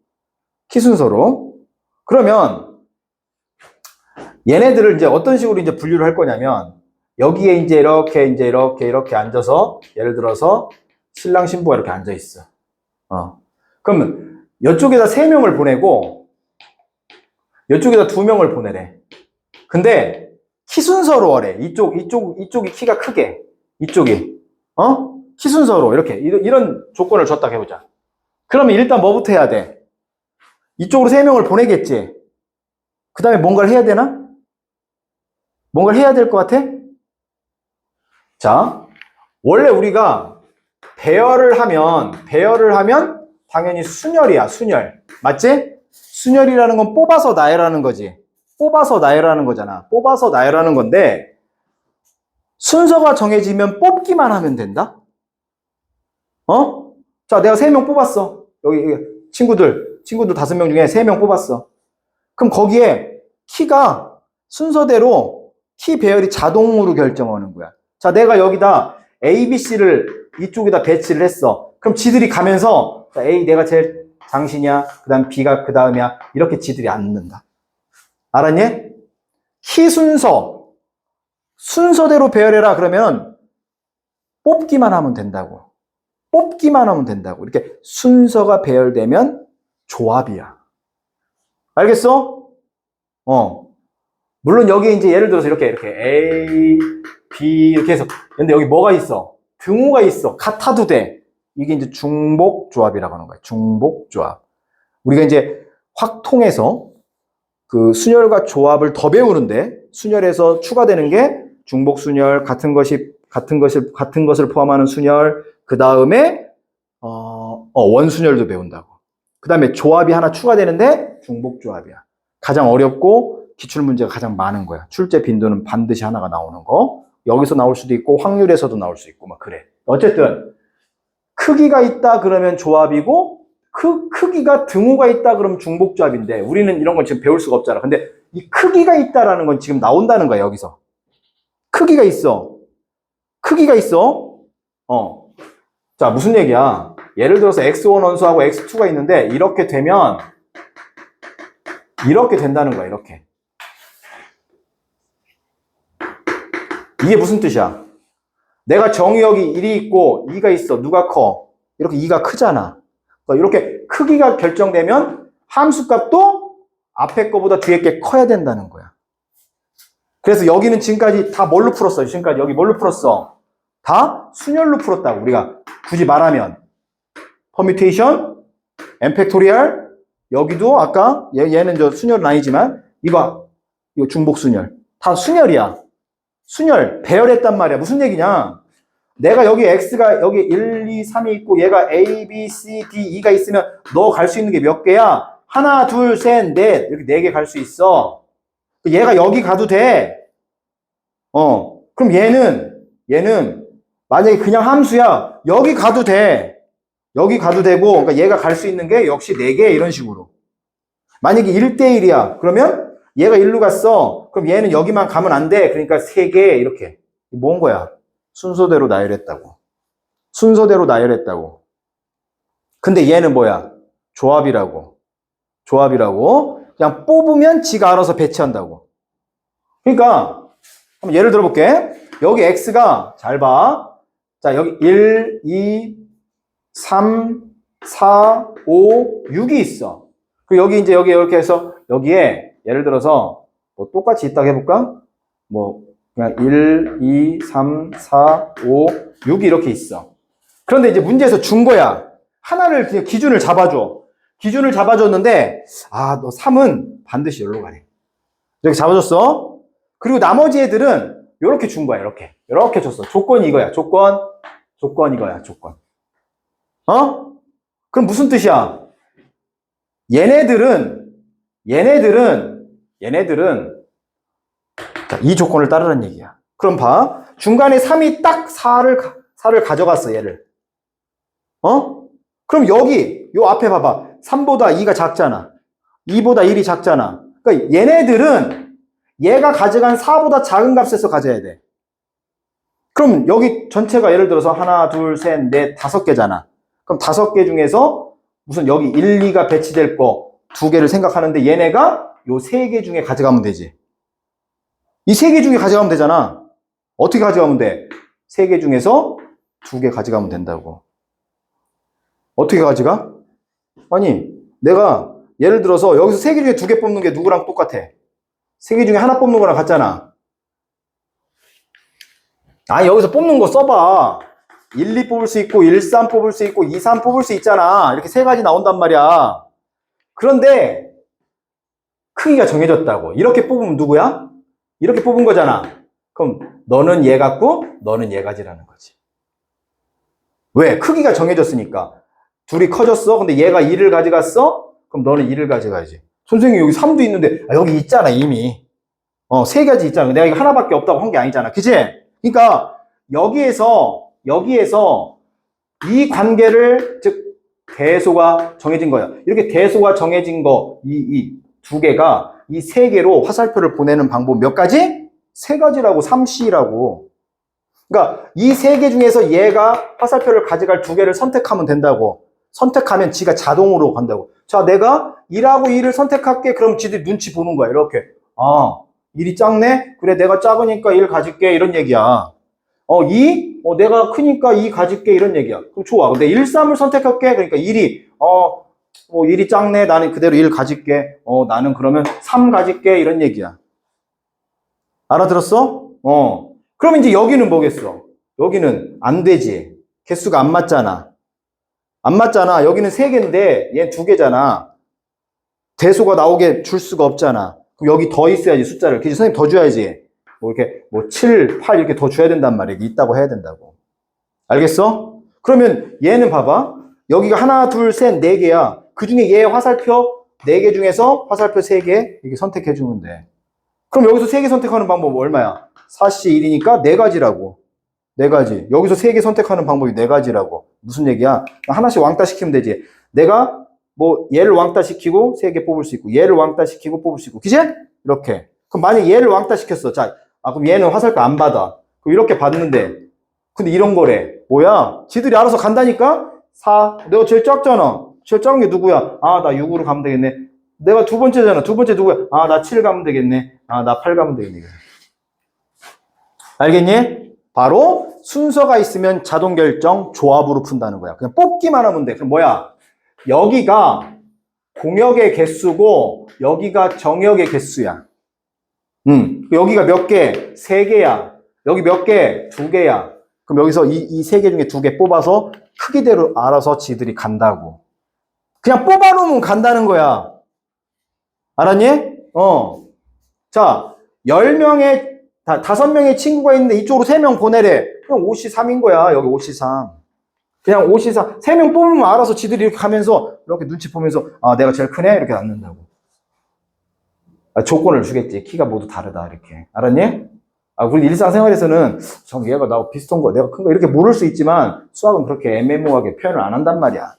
그러면 얘네들을 이제 어떤 식으로 이제 분류를 할 거냐면 여기에 이제 이렇게 앉아서 예를 들어서 신랑 신부가 이렇게 앉아 있어. 그러면 이쪽에다 3명을 보내고 이쪽에다 2명을 보내래. 근데 키 순서로 하래. 이쪽이 키가 크게. 이쪽이. 키 순서로 이렇게 이런 조건을 줬다 해보자. 그러면 일단 뭐부터 해야 돼? 이쪽으로 3명을 보내겠지. 그 다음에 뭔가를 해야 되나? 뭔가를 해야 될 것 같아? 자, 원래 우리가 배열을 하면 당연히 순열이야, 순열. 맞지? 순열이라는 건 뽑아서 나열하는 거지. 뽑아서 나열하는 거잖아. 뽑아서 나열하는 건데 순서가 정해지면 뽑기만 하면 된다? 자, 내가 3명 뽑았어. 여기 친구들 5명 중에 3명 뽑았어. 그럼 거기에 키가 순서대로 키 배열이 자동으로 결정하는 거야. 자, 내가 여기다 A, B, C를 이쪽에다 배치를 했어. 그럼 지들이 가면서 자, A 내가 제일 당신이야. 그 다음 B가 그 다음이야. 이렇게 지들이 앉는다. 알았니? 키 순서대로 배열해라. 그러면 뽑기만 하면 된다고. 이렇게 순서가 배열되면 조합이야. 알겠어? 물론 여기 이제 예를 들어서 이렇게 A, B 이렇게 해서 근데 여기 뭐가 있어? 등호가 있어. 같아도 돼. 이게 이제 중복조합이라고 하는 거야. 중복조합. 우리가 이제 확통해서 그 순열과 조합을 더 배우는데 순열에서 추가되는 게 중복순열, 같은 것을 포함하는 순열, 그 다음에 원순열도 배운다고. 그 다음에 조합이 하나 추가되는데 중복조합이야. 가장 어렵고 기출문제가 가장 많은 거야. 출제 빈도는 반드시 하나가 나오는 거. 여기서 나올 수도 있고 확률에서도 나올 수 있고 막 그래. 어쨌든 크기가 있다 그러면 조합이고 크기가 등호가 있다 그러면 중복조합인데 우리는 이런 건 지금 배울 수가 없잖아. 근데 이 크기가 있다라는 건 지금 나온다는 거야. 여기서 크기가 있어. 자, 무슨 얘기야? 예를 들어서 x1 원소하고 x2가 있는데 이렇게 되면 이렇게 된다는 거야. 이렇게. 이게 무슨 뜻이야? 내가 정의역이 1이 있고 2가 있어. 누가 커? 이렇게 2가 크잖아. 이렇게 크기가 결정되면 함수값도 앞에 거보다 뒤에 게 커야 된다는 거야. 그래서 여기는 지금까지 다 뭘로 풀었어? 지금까지 여기 뭘로 풀었어? 다 순열로 풀었다고. 우리가 굳이 말하면 퍼뮤테이션, n 팩토리얼, 여기도 아까 얘는 저 순열은 아니지만 이거 중복순열. 다 순열이야. 순열, 배열했단 말이야. 무슨 얘기냐? 내가 여기 x가 여기 1, 2, 3이 있고 얘가 a, b, c, d, e가 있으면 너 갈 수 있는 게 몇 개야? 하나, 둘, 셋, 넷. 이렇게 4개 갈 수 있어. 얘가 여기 가도 돼. 그럼 얘는 만약에 그냥 함수야. 여기 가도 돼. 여기 가도 되고, 그러니까 얘가 갈 수 있는 게 역시 4개 이런 식으로. 만약에 1대1이야. 그러면 얘가 1로 갔어. 그럼 얘는 여기만 가면 안 돼. 그러니까 3개 이렇게. 뭔 거야? 순서대로 나열했다고. 근데 얘는 뭐야? 조합이라고. 그냥 뽑으면 지가 알아서 배치한다고. 그러니까 한번 예를 들어볼게. 여기 x가 잘 봐. 자, 여기 1, 2, 3, 4, 5, 6이 있어. 그리고 여기 이제 여기 이렇게 해서 여기에 예를 들어서 뭐 똑같이 있다고 해볼까? 뭐 그냥 1, 2, 3, 4, 5, 6이 이렇게 있어. 그런데 이제 문제에서 준 거야. 하나를 그냥 기준을 잡아줘. 기준을 잡아줬는데 너 3은 반드시 여기로 가래. 이렇게 잡아줬어. 그리고 나머지 애들은 이렇게 준 거야. 이렇게 줬어. 조건이 이거야. 조건 이거야. 조건. 그럼 무슨 뜻이야? 얘네들은 자, 이 조건을 따르는 얘기야. 그럼 봐. 중간에 3이 딱 4를 가져갔어, 얘를. 그럼 여기, 요 앞에 봐봐. 3보다 2가 작잖아. 2보다 1이 작잖아. 그러니까 얘네들은 얘가 가져간 4보다 작은 값에서 가져야 돼. 그럼 여기 전체가 예를 들어서 하나, 둘, 셋, 넷, 5개잖아. 그럼 5개 중에서 무슨 여기 1, 2가 배치될 거 2개를 생각하는데 얘네가 요 3개 중에 가져가면 되지. 이 3개 중에 가져가면 되잖아. 어떻게 가져가면 돼? 3개 중에서 2개 가져가면 된다고. 어떻게 가져가? 아니, 내가 예를 들어서 여기서 3개 중에 2개 뽑는 게 누구랑 똑같아? 3개 중에 하나 뽑는 거랑 같잖아. 여기서 뽑는 거 써봐. 1, 2 뽑을 수 있고 1, 3 뽑을 수 있고 2, 3 뽑을 수 있잖아. 이렇게 3가지 나온단 말이야. 그런데 크기가 정해졌다고. 이렇게 뽑으면 누구야? 이렇게 뽑은 거잖아. 그럼 너는 얘 같고 너는 얘 가지라는 거지. 왜? 크기가 정해졌으니까. 둘이 커졌어. 근데 얘가 2를 가져갔어? 그럼 너는 2를 가져가야지. 선생님 여기 3도 있는데 여기 있잖아 이미. 3가지 있잖아. 내가 이거 하나밖에 없다고 한 게 아니잖아. 그치? 그러니까 여기에서 이 관계를 즉 대소가 정해진 거야. 이렇게 대소가 정해진 거 이 2개가 이 3개로 화살표를 보내는 방법 몇 가지? 3가지라고 3C라고. 그러니까 이 3개 중에서 얘가 화살표를 가져갈 2개를 선택하면 된다고. 선택하면 지가 자동으로 간다고. 자, 내가 1하고 2를 선택할게. 그럼 지들이 눈치 보는 거야. 이렇게. 1이 작네? 그래, 내가 작으니까 1 가질게. 이런 얘기야. 2? 내가 크니까 2 가질게. 이런 얘기야. 그럼 좋아. 근데 1, 3을 선택할게. 그러니까 1이, 1이 작네. 나는 그대로 1 가질게. 나는 그러면 3 가질게. 이런 얘기야. 알아들었어? 그럼 이제 여기는 뭐겠어? 여기는 안 되지. 개수가 안 맞잖아. 안 맞잖아. 여기는 3개인데 얘 2개잖아. 대소가 나오게 줄 수가 없잖아. 그럼 여기 더 있어야지 숫자를. 그치? 선생님 더 줘야지. 뭐 이렇게 7, 8 이렇게 더 줘야 된단 말이야. 있다고 해야 된다고. 알겠어? 그러면 얘는 봐봐. 여기가 하나, 둘, 셋, 4개야. 그 중에 얘 화살표 4개 중에서 화살표 3개 이렇게 선택해 주면 돼. 그럼 여기서 3개 선택하는 방법 얼마야? 4C1이니까 4가지라고. 4가지. 여기서 3개 선택하는 방법이 4가지라고. 무슨 얘기야? 하나씩 왕따 시키면 되지. 내가 뭐 얘를 왕따 시키고 3개 뽑을 수 있고 얘를 왕따 시키고 뽑을 수 있고. 그치? 이렇게. 그럼 만약 얘를 왕따 시켰어. 자, 그럼 얘는 화살표 안 받아. 그럼 이렇게 받는데. 근데 이런 거래. 뭐야? 지들이 알아서 간다니까? 4. 내가 제일 작잖아. 제일 작은 게 누구야? 나 6으로 가면 되겠네. 내가 두 번째잖아. 두 번째 누구야? 나 7 가면 되겠네. 나 8 가면 되겠네. 알겠니? 바로 순서가 있으면 자동 결정 조합으로 푼다는 거야. 그냥 뽑기만 하면 돼. 그럼 뭐야? 여기가 공역의 개수고 여기가 정역의 개수야. 여기가 몇 개? 3개야. 여기 몇 개? 2개야. 그럼 여기서 이 3개 중에 2개 뽑아서 크기대로 알아서 지들이 간다고. 그냥 뽑아놓으면 간다는 거야. 알았니? 자, 10명의, 5명의 친구가 있는데 이쪽으로 3명 보내래. 그냥 5C3인 거야. 여기 5C3. 그냥 5C3. 3명 뽑으면 알아서 지들이 이렇게 가면서, 이렇게 눈치 보면서, 내가 제일 크네? 이렇게 낳는다고. 조건을 주겠지. 키가 모두 다르다. 이렇게. 알았니? 우리 일상생활에서는, 얘가 나하고 비슷한 거, 내가 큰 거, 이렇게 모를 수 있지만, 수학은 그렇게 애매모호하게 표현을 안 한단 말이야.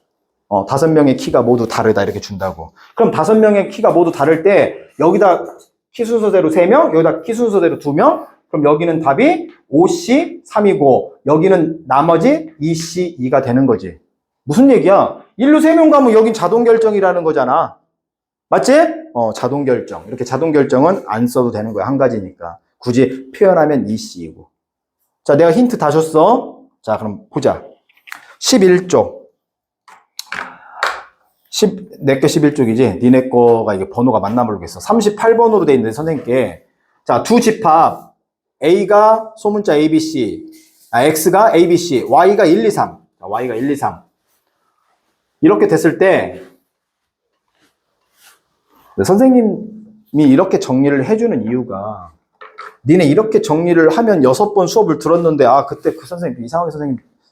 5명의 키가 모두 다르다. 이렇게 준다고. 그럼 5명의 키가 모두 다를 때, 여기다 키 순서대로 3명, 여기다 키 순서대로 2명, 그럼 여기는 답이 5C3이고, 여기는 나머지 2C2가 되는 거지. 무슨 얘기야? 1로 3명 가면 여긴 자동 결정이라는 거잖아. 맞지? 자동 결정. 이렇게 자동 결정은 안 써도 되는 거야. 한 가지니까. 굳이 표현하면 2C이고. 자, 내가 힌트 다 줬어. 자, 그럼 보자. 11쪽. 내거 11쪽이지? 니네 거가 이게 번호가 맞나 모르겠어. 38번으로 돼 있는데, 선생님께. 자, 두 집합. A가 소문자 ABC. X가 ABC. Y가 1, 2, 3. 자, Y가 1, 2, 3. 이렇게 됐을 때, 선생님이 이렇게 정리를 해주는 이유가, 니네 이렇게 정리를 하면 6번 수업을 들었는데, 아, 그때 그 선생님, 이상하게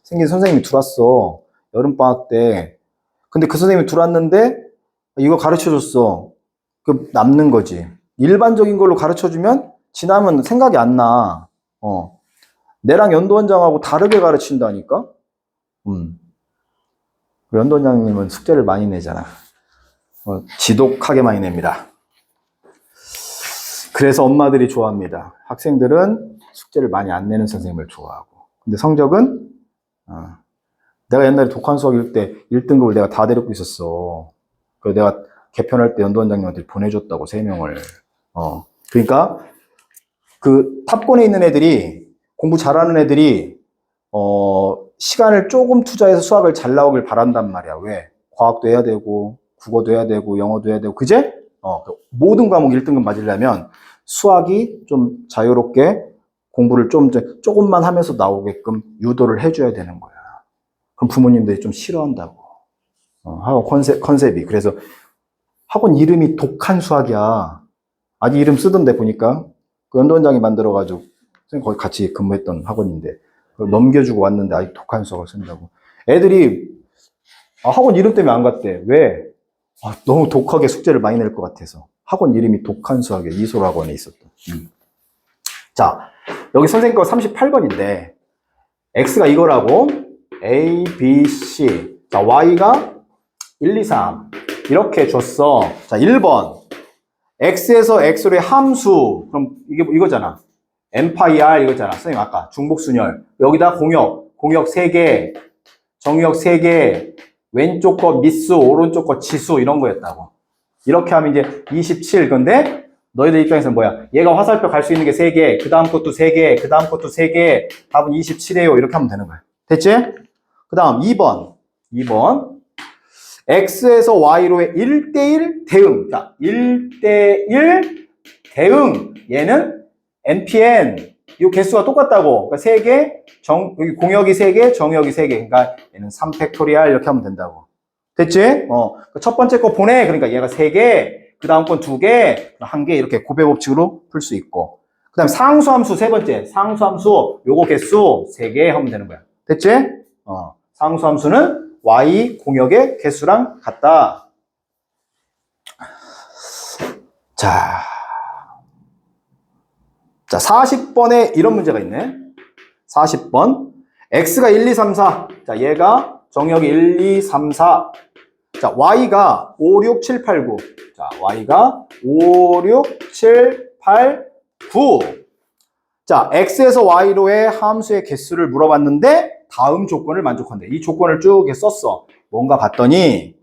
생긴 선생님이 들어왔어. 여름방학 때. 근데 그 선생님이 들어왔는데, 이거 가르쳐 줬어. 그, 남는 거지. 일반적인 걸로 가르쳐 주면, 지나면 생각이 안 나. 내랑 연도원장하고 다르게 가르친다니까? 연도원장님은 숙제를 많이 내잖아. 지독하게 많이 냅니다. 그래서 엄마들이 좋아합니다. 학생들은 숙제를 많이 안 내는 선생님을 좋아하고. 근데 성적은, 내가 옛날에 독한 수학 1등급을 내가 다 데리고 있었어. 그래서 내가 개편할 때 연도원장님한테 보내줬다고, 3명을. 그러니까, 그 탑권에 있는 애들이, 공부 잘하는 애들이, 시간을 조금 투자해서 수학을 잘 나오길 바란단 말이야. 왜? 과학도 해야 되고, 국어도 해야 되고, 영어도 해야 되고, 그제? 모든 과목 1등급 맞으려면 수학이 좀 자유롭게 공부를 조금만 하면서 나오게끔 유도를 해줘야 되는 거야. 그럼 부모님들이 좀 싫어한다고. 학원 컨셉이. 그래서 학원 이름이 독한 수학이야. 아직 이름 쓰던데 보니까. 그 연도원장이 만들어가지고, 선생님 거기 같이 근무했던 학원인데, 넘겨주고 왔는데 아직 독한 수학을 쓴다고. 애들이, 학원 이름 때문에 안 갔대. 왜? 너무 독하게 숙제를 많이 낼 것 같아서. 학원 이름이 독한 수학이에요. 이솔 학원에 있었던. 자, 여기 선생님 거 38번인데, X가 이거라고, A, B, C. 자, Y가 1, 2, 3. 이렇게 줬어. 자, 1번. X에서 X로의 함수. 그럼 이거잖아. n파이 이거잖아. 선생님 아까 중복순열. 여기다 공역 3개, 정유역 3개, 왼쪽 거 미수, 오른쪽 거 지수 이런 거였다고. 이렇게 하면 이제 27. 근데 너희들 입장에서는 뭐야? 얘가 화살표 갈 수 있는 게 3개, 그 다음 것도 3개, 그 다음 것도 3개, 답은 27이에요. 이렇게 하면 되는 거야. 됐지? 그 다음 2번. X에서 Y로의 1대1 대응. 자, 1대1 대응. 얘는 NPN. 이 개수가 똑같다고. 그러니까 3개, 여기 공역이 3개, 정역이 3개. 그러니까 얘는 3팩토리얼 이렇게 하면 된다고. 됐지? 첫 번째 거 보내. 그러니까 얘가 3개, 그 다음 건 2개, 1개 이렇게 고배법칙으로 풀 수 있고. 그 다음 상수함수 세 번째. 상수함수 요거 개수 3개 하면 되는 거야. 됐지? 상수함수는 Y 공역의 개수랑 같다. 자, 40번에 이런 문제가 있네. 40번. X가 1, 2, 3, 4. 자, 얘가 정역이 1, 2, 3, 4. 자, Y가 5, 6, 7, 8, 9. 자, Y가 5, 6, 7, 8, 9. 자, X에서 Y로의 함수의 개수를 물어봤는데 다음 조건을 만족한대. 이 조건을 쭉 썼어. 뭔가 봤더니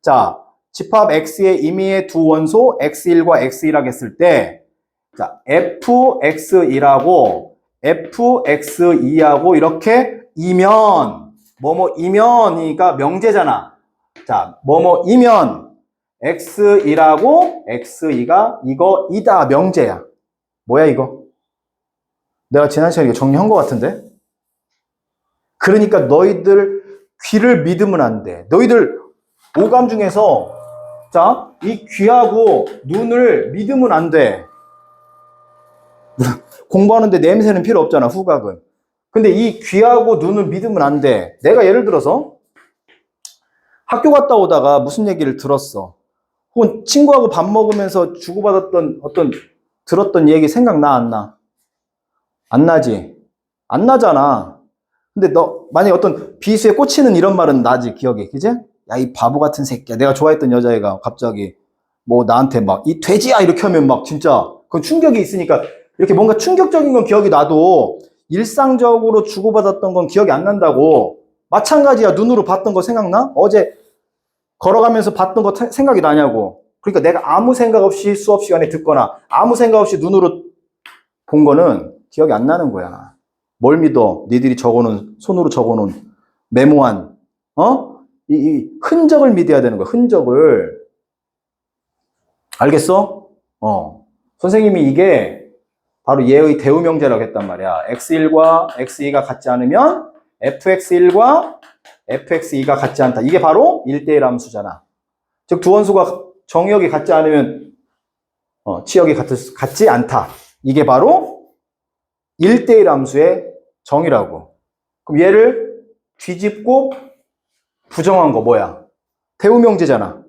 자, 집합 X의 임의의 두 원소 X1과 X2라고 했을 때 자, fx1하고 fx2하고 이렇게 이면 뭐뭐이면이니까 명제잖아. 자, 뭐뭐이면 x1하고 x2가 이거이다 명제야. 뭐야 이거? 내가 지난 시간에 이거 정리한 것 같은데? 그러니까 너희들 귀를 믿으면 안 돼. 너희들 오감 중에서 자, 이 귀하고 눈을 믿으면 안 돼. 공부하는데 냄새는 필요 없잖아, 후각은. 근데 이 귀하고 눈을 믿으면 안 돼. 내가 예를 들어서 학교 갔다 오다가 무슨 얘기를 들었어. 혹은 친구하고 밥 먹으면서 주고받았던 들었던 얘기 생각나, 안 나? 안 나지? 안 나잖아. 근데 너 만약에 어떤 비수에 꽂히는 이런 말은 나지, 기억에. 그지? 야, 이 바보 같은 새끼야. 내가 좋아했던 여자애가 갑자기 뭐 나한테 막 이 돼지야 이렇게 하면 막 진짜 그 충격이 있으니까 이렇게 뭔가 충격적인 건 기억이 나도 일상적으로 주고받았던 건 기억이 안 난다고. 마찬가지야. 눈으로 봤던 거 생각나? 어제 걸어가면서 봤던 거 생각이 나냐고. 그러니까 내가 아무 생각 없이 수업 시간에 듣거나 아무 생각 없이 눈으로 본 거는 기억이 안 나는 거야. 뭘 믿어? 니들이 적어놓은, 손으로 적어놓은 메모한, 이 흔적을 믿어야 되는 거야, 흔적을. 알겠어? 선생님이 이게 바로 얘의 대우명제라고 했단 말이야. x1과 x2가 같지 않으면 fx1과 fx2가 같지 않다. 이게 바로 1대1 함수잖아. 즉, 두 원수가 정의역이 같지 않으면 치역이 같지 않다. 이게 바로 1대1 함수의 정의라고. 그럼 얘를 뒤집고 부정한 거 뭐야? 대우명제잖아.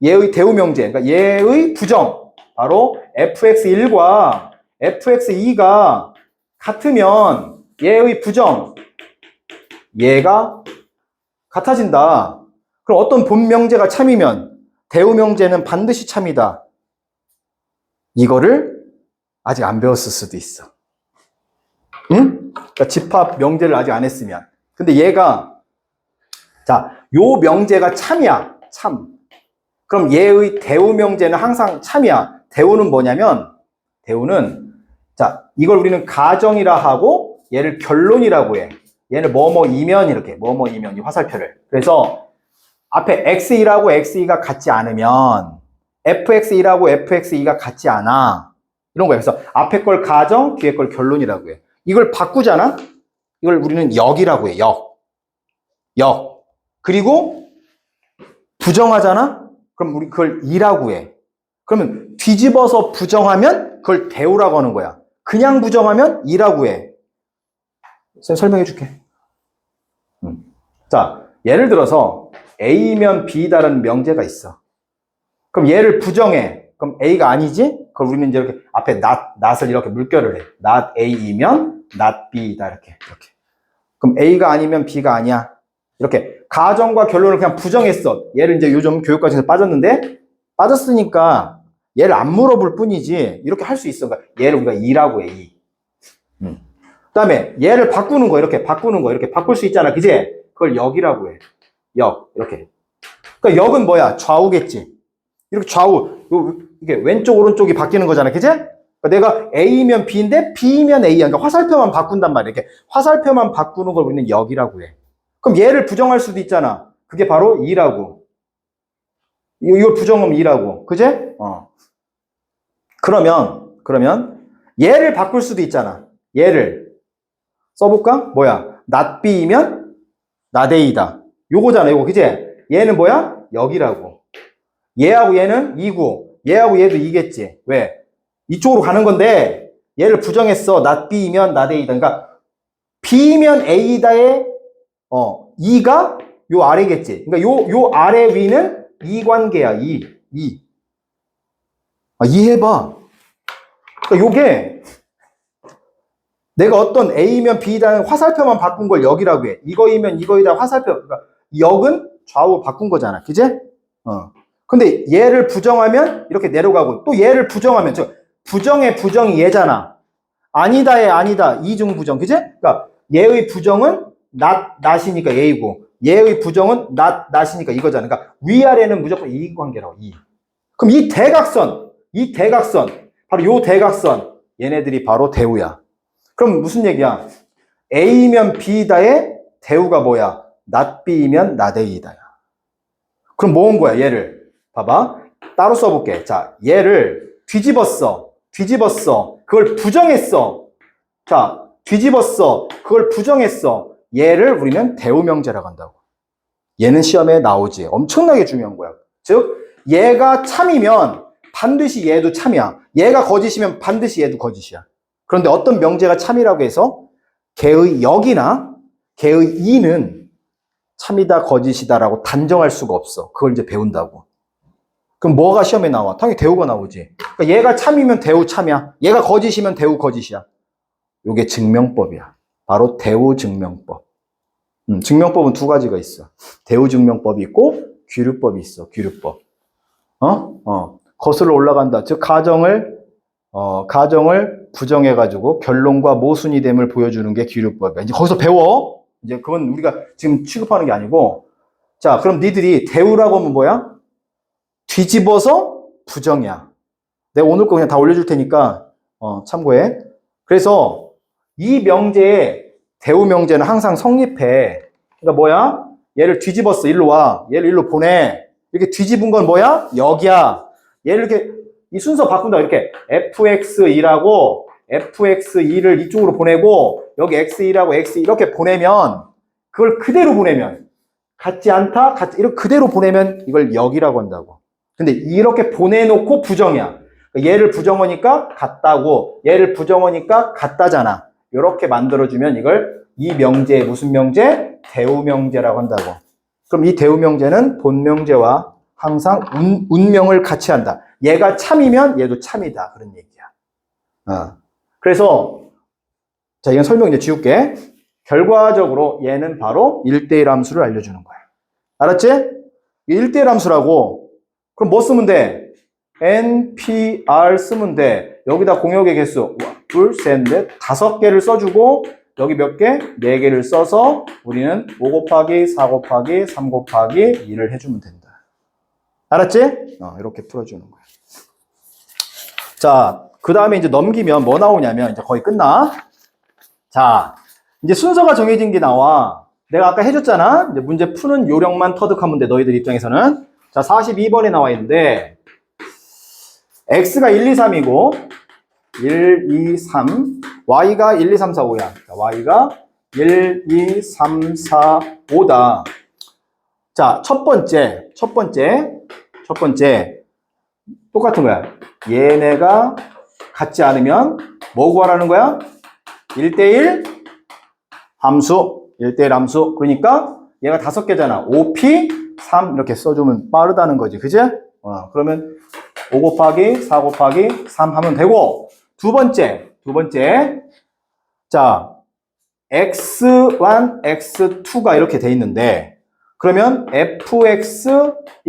얘의 대우명제, 그러니까 얘의 부정. 바로 fx1과 fx2가 같으면 얘의 부정, 얘가 같아진다. 그럼 어떤 본명제가 참이면 대우명제는 반드시 참이다. 이거를 아직 안 배웠을 수도 있어. 응? 그러니까 집합 명제를 아직 안 했으면. 근데 얘가, 자, 요 명제가 참이야. 참. 그럼 얘의 대우명제는 항상 참이야. 대우는 뭐냐면, 대우는, 자, 이걸 우리는 가정이라 하고, 얘를 결론이라고 해. 얘를 뭐뭐이면 이렇게, 뭐뭐이면, 이 화살표를. 그래서, 앞에 x1하고 x2가 같지 않으면, fx1하고 fx2가 같지 않아. 이런 거야. 그래서, 앞에 걸 가정, 뒤에 걸 결론이라고 해. 이걸 바꾸잖아? 이걸 우리는 역이라고 해, 역. 역. 그리고, 부정하잖아? 그럼 우리 그걸 이라고 해. 그러면 뒤집어서 부정하면 그걸 대우라고 하는 거야. 그냥 부정하면 이라고 해. 선생님 설명해 줄게. 자, 예를 들어서 A면 B다라는 명제가 있어. 그럼 얘를 부정해. 그럼 A가 아니지? 그럼 우리는 이제 이렇게 앞에 not을 이렇게 물결을 해. not A이면 not B다 이렇게. 그럼 A가 아니면 B가 아니야. 이렇게 가정과 결론을 그냥 부정했어. 얘를 이제 요즘 교육과정에서 빠졌는데 빠졌으니까 얘를 안 물어볼 뿐이지 이렇게 할 수 있어. 그러니까 얘를 우리가 이라고 해. 이. 그다음에 얘를 바꾸는 거 이렇게 바꾸는 거 이렇게 바꿀 수 있잖아. 그지? 그걸 역이라고 해. 역 이렇게. 그러니까 역은 뭐야? 좌우겠지. 이렇게 좌우 이게 왼쪽 오른쪽이 바뀌는 거잖아. 그지? 그러니까 내가 A면 B인데 B면 A야. 그러니까 화살표만 바꾼단 말이야. 이렇게 화살표만 바꾸는 걸 우리는 역이라고 해. 그럼 얘를 부정할 수도 있잖아. 그게 바로 2라고. 이걸 부정하면 2라고. 그제? 그러면 얘를 바꿀 수도 있잖아. 얘를 써볼까? 뭐야? not B이면 not A다. 요거잖아. 요거. 그제? 얘는 뭐야? 역이라고. 얘하고 얘는 2고 얘하고 얘도 2겠지. 왜? 이쪽으로 가는 건데 얘를 부정했어. not B이면 not A다. 그러니까 B면 A다의 2가 요 아래겠지. 그러니까 요 아래 위는 2 관계야. 2. 이해해봐. 그러니까 요게 내가 어떤 A면 B다는 화살표만 바꾼 걸 역이라고 해. 이거이면 이거이다 화살표. 그러니까 역은 좌우 바꾼 거잖아. 그제? 근데 얘를 부정하면 이렇게 내려가고 또 얘를 부정하면 부정의 부정이 얘잖아. 아니다의 아니다. 이중부정. 그제? 그러니까 얘의 부정은 not이니까 A고 얘의 부정은 not이니까 이거잖아. 그러니까 위아래는 무조건 이익관계라고. 그럼 이 대각선 바로 요 대각선 얘네들이 바로 대우야. 그럼 무슨 얘기야? A면 B다의 대우가 뭐야? not B면 not A다야. 그럼 뭐 온 거야? 얘를 봐봐. 따로 써볼게. 자, 얘를 뒤집었어. 그걸 부정했어. 자, 뒤집었어. 그걸 부정했어. 얘를 우리는 대우명제라고 한다고. 얘는 시험에 나오지. 엄청나게 중요한 거야. 즉, 얘가 참이면 반드시 얘도 참이야. 얘가 거짓이면 반드시 얘도 거짓이야. 그런데 어떤 명제가 참이라고 해서 걔의 역이나 걔의 이는 참이다, 거짓이다라고 단정할 수가 없어. 그걸 이제 배운다고. 그럼 뭐가 시험에 나와? 당연히 대우가 나오지. 그러니까 얘가 참이면 대우 참이야. 얘가 거짓이면 대우 거짓이야. 요게 증명법이야. 바로 대우증명법. 증명법은 두 가지가 있어. 대우증명법이 있고 귀류법이 있어. 귀류법. 거슬러 올라간다. 즉 가정을 부정해가지고 결론과 모순이 됨을 보여주는 게 귀류법이야. 이제 거기서 배워. 이제 그건 우리가 지금 취급하는 게 아니고. 자, 그럼 니들이 대우라고 하면 뭐야? 뒤집어서 부정이야. 내가 오늘 거 그냥 다 올려줄 테니까 참고해. 그래서 이 명제에 대우명제는 항상 성립해. 그러니까 뭐야? 얘를 뒤집었어. 일로 와. 얘를 일로 보내. 이렇게 뒤집은 건 뭐야? 여기야. 얘를 이렇게 이 순서 바꾼다. 이렇게 fx2라고 fx2를 이쪽으로 보내고 여기 x2라고 x2 이렇게 보내면 그걸 그대로 보내면 같지 않다? 같지 이렇게 그대로 보내면 이걸 역이라고 한다고. 근데 이렇게 보내놓고 부정이야. 얘를 부정어니까 같다고 얘를 부정어니까 같다잖아. 이렇게 만들어주면 이걸 이 명제 무슨 명제? 대우명제라고 한다고. 그럼 이 대우명제는 본명제와 항상 운명을 같이 한다. 얘가 참이면 얘도 참이다. 그런 얘기야. 그래서 자 이건 설명 이제 지울게. 결과적으로 얘는 바로 1대1 함수를 알려주는 거야. 알았지? 1대1 함수라고. 그럼 뭐 쓰면 돼? NPR 쓰면 돼. 여기다 공역의 개수 둘, 셋, 넷, 5개를 써주고 여기 몇 개? 4개를 써서 우리는 5 곱하기 4 곱하기 3 곱하기 2를 해주면 된다. 알았지? 이렇게 풀어주는 거야. 자, 그 다음에 이제 넘기면 뭐 나오냐면 이제 거의 끝나. 자, 이제 순서가 정해진 게 나와. 내가 아까 해줬잖아. 이제 문제 푸는 요령만 터득하면 돼. 너희들 입장에서는. 자, 42번에 나와 있는데 x가 1, 2, 3이고 1, 2, 3 y가 1, 2, 3, 4, 5야. 자, y가 1, 2, 3, 4, 5다. 자, 첫 번째 똑같은 거야. 얘네가 같지 않으면 뭐 구하라는 거야? 1대1 함수. 1대1 함수. 그러니까 얘가 5개잖아. 5p 3 이렇게 써주면 빠르다는 거지. 그지? 그러면 5 곱하기 4 곱하기 3 하면 되고 두 번째. 자, x1, x2가 이렇게 돼 있는데 그러면 fx1,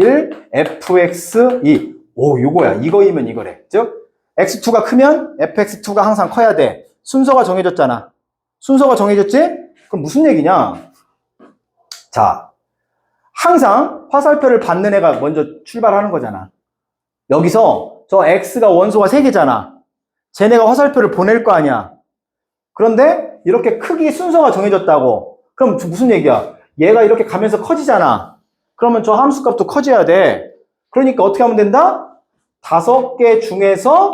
fx2 오, 요거야. 이거이면 이거래. 즉 x2가 크면 fx2가 항상 커야 돼. 순서가 정해졌잖아. 순서가 정해졌지? 그럼 무슨 얘기냐? 자, 항상 화살표를 받는 애가 먼저 출발하는 거잖아. 여기서 저 x가 원소가 3개잖아. 쟤네가 화살표를 보낼 거 아니야. 그런데 이렇게 크기 순서가 정해졌다고. 그럼 무슨 얘기야? 얘가 이렇게 가면서 커지잖아. 그러면 저 함수값도 커져야 돼. 그러니까 어떻게 하면 된다? 5개 중에서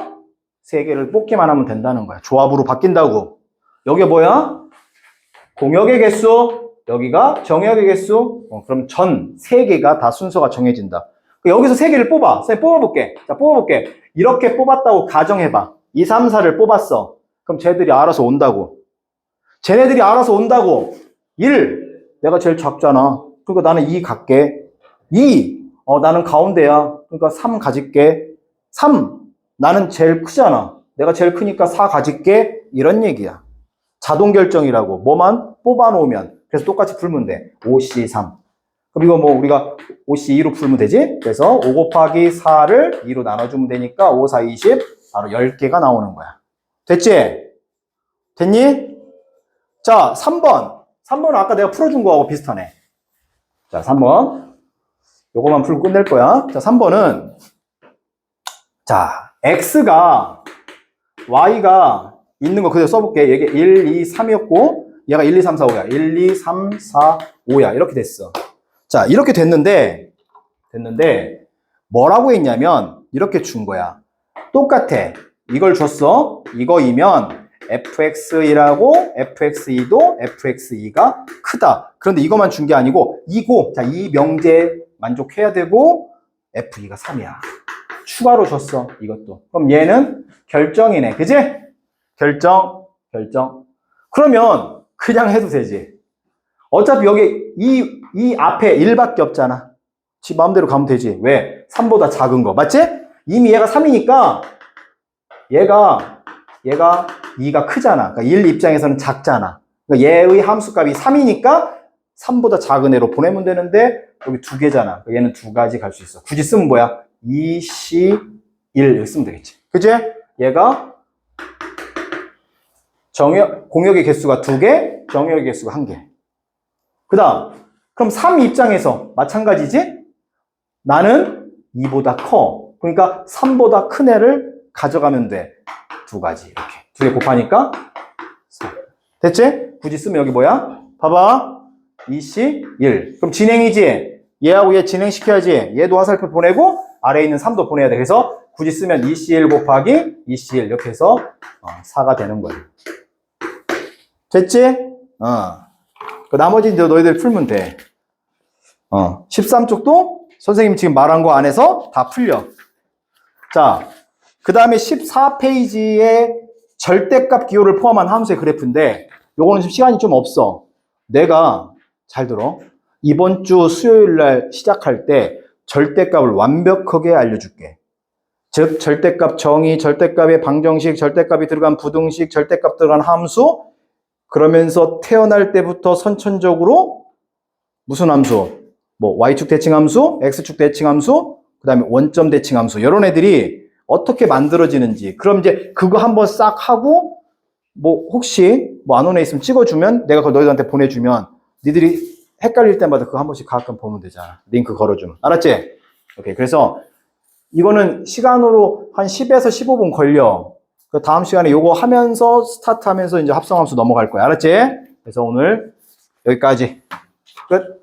3개를 뽑기만 하면 된다는 거야. 조합으로 바뀐다고. 여기가 뭐야? 공역의 개수. 여기가 정역의 개수. 그럼 전 3개가 다 순서가 정해진다. 여기서 3개를 뽑아. 쌤 뽑아볼게. 자, 뽑아볼게. 이렇게 뽑았다고 가정해봐. 2, 3, 4를 뽑았어. 그럼 쟤들이 알아서 온다고. 쟤네들이 알아서 온다고. 1. 내가 제일 작잖아. 그러니까 나는 2 갈게. 2. 나는 가운데야. 그러니까 3 가질게. 3. 나는 제일 크잖아. 내가 제일 크니까 4 가질게. 이런 얘기야. 자동 결정이라고. 뭐만 뽑아놓으면. 그래서 똑같이 풀면 돼. 5C3. 그럼 이거 뭐 우리가 5C2로 풀면 되지? 그래서 5 곱하기 4를 2로 나눠주면 되니까 5, 4, 20. 바로 10개가 나오는 거야. 됐지? 됐니? 자, 3번. 3번은 아까 내가 풀어준 거하고 비슷하네. 자, 3번. 요거만 풀고 끝낼 거야. 자, 3번은 자, x가 y가 있는 거 그대로 써볼게. 얘가 1, 2, 3이었고 얘가 1, 2, 3, 4, 5야. 1, 2, 3, 4, 5야. 이렇게 됐어. 자, 이렇게 됐는데 뭐라고 했냐면 이렇게 준 거야. 똑같아. 이걸 줬어. 이거이면 fx1하고 fx2도 fx2가 크다. 그런데 이것만 준 게 아니고 이고, 자, 이 명제에 만족해야 되고 f2가 3이야. 추가로 줬어. 이것도. 그럼 얘는 결정이네. 그지? 결정. 그러면 그냥 해도 되지. 어차피 여기 이 앞에 1밖에 없잖아. 지 마음대로 가면 되지. 왜? 3보다 작은 거. 맞지? 이미 얘가 3이니까 얘가 2가 크잖아. 그러니까 1 입장에서는 작잖아. 그러니까 얘의 함수값이 3이니까 3보다 작은 애로 보내면 되는데 여기 2개잖아. 그러니까 얘는 2가지 갈 수 있어. 굳이 쓰면 뭐야? 2C1 이렇게 쓰면 되겠지. 그치? 얘가 공역의 개수가 2개, 정역의 개수가 1개. 그 다음, 그럼 3 입장에서 마찬가지지? 나는 2보다 커. 그러니까 3보다 큰 애를 가져가면 돼. 2가지 이렇게. 2개 곱하니까 4. 됐지? 굳이 쓰면 여기 뭐야? 봐봐. 2C1. 그럼 진행이지? 얘하고 얘 진행시켜야지. 얘도 화살표 보내고 아래에 있는 3도 보내야 돼. 그래서 굳이 쓰면 2C1 곱하기 2C1 이렇게 해서 4가 되는 거야. 됐지? 그 나머지 이제 너희들 풀면 돼. 13쪽도 선생님 지금 말한 거 안에서 다 풀려. 자, 그 다음에 14페이지에 절대값 기호를 포함한 함수의 그래프인데 요거는 지금 시간이 좀 없어. 내가 잘 들어. 이번 주 수요일 날 시작할 때 절대값을 완벽하게 알려줄게. 즉 절대값 정의, 절대값의 방정식, 절대값이 들어간 부등식, 절대값 들어간 함수, 그러면서 태어날 때부터 선천적으로 무슨 함수? 뭐 y축 대칭함수, x축 대칭함수, 그 다음에 원점 대칭함수 이런 애들이 어떻게 만들어지는지, 그럼 이제 그거 한번 싹 하고 뭐 혹시 뭐 안 오는 애 있으면 찍어주면 내가 그거 너희들한테 보내주면 니들이 헷갈릴 때마다 그거 한 번씩 가끔 보면 되잖아. 링크 걸어주면. 알았지? 오케이. 그래서 이거는 시간으로 한 10에서 15분 걸려. 그 다음 시간에 요거 하면서 스타트 하면서 이제 합성함수 넘어갈 거야. 알았지? 그래서 오늘 여기까지. 끝.